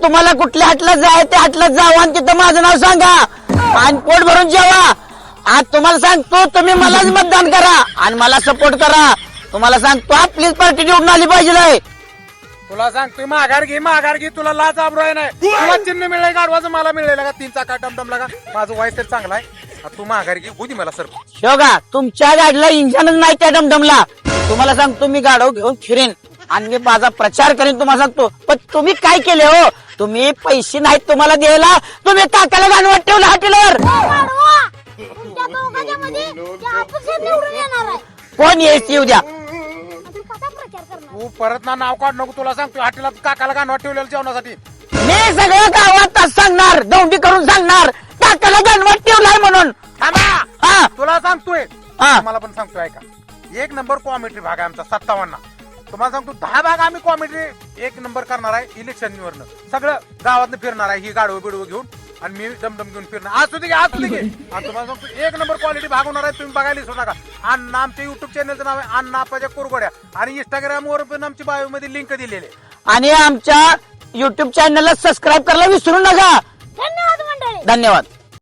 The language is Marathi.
तुम्हाला कुठल्या हाटला जाय त्या हाटला जावा आणि तिथं माझं नाव सांगा आणि पोट भरून जेवा. आज तुम्हाला सांगतो तुम्ही मलाच मतदान करा आणि मला सपोर्ट करा. तुम्हाला सांगतो प्लीज पार्टी निवडून आली पाहिजे. तुला सांगतोय माघार घे तुला लाज आबरोय नाही. तुला चिन्ह मिळेल गाडवाचं मला मिळेल का 3 चाका टमटम लागा माझं वय तर चांगला आहे. तू माघार घे होती मला सर शेवगा तुमच्या गाडीला इंजनच नाही त्या डमडमला. तुम्हाला सांगतो मी गाडव घेऊन फिरेन आणि मी माझा प्रचार करेन. तुम्हाला सांगतो पण तुम्ही काय केले हो. तुम्ही पैसे नाहीत तुम्हाला द्यायला. तुम्ही काकाला गाणवत ठेवलं हॉटेलवर. कोण येऊ द्या. तू परत ना नाव काढ नको. तुला सांगतो हॉटेलात काकाला गाणवत ठेवलेलं जेवणासाठी. मी सगळं गावात सांगणार दौंडी करून सांगणार काकाला गाणवत ठेवलाय म्हणून. थांबा तुला सांगतोय मला पण सांगतोय ऐका. 1 नंबर कॉमेडी भाग आहे आमचा 57. तुम्हाला सांगतो 10 भाग आम्ही कॉमेडी 1 नंबर करणार आहे. इलेक्शनवरनं सगळं गावातनं फिरणार आहे. ही गाडवं बिडवं घेऊन आणि मी दमदम घेऊन फिरणार. आज सुद्धा आणि तुम्हाला सांगतो 1 नंबर क्वालिटी भाग होणार आहे. तुम्ही बघायला विसरू नका. आणि आमच्या युट्यूब चॅनलचं नाव आहे अण्णा आप्पाच्या कुरघोड्या आणि इंस्टाग्रामवर पण आमची बायो मध्ये लिंक दिलेली आणि आमच्या युट्यूब चॅनलला सबस्क्राईब करायला विसरू नका. धन्यवाद मंडळी. धन्यवाद.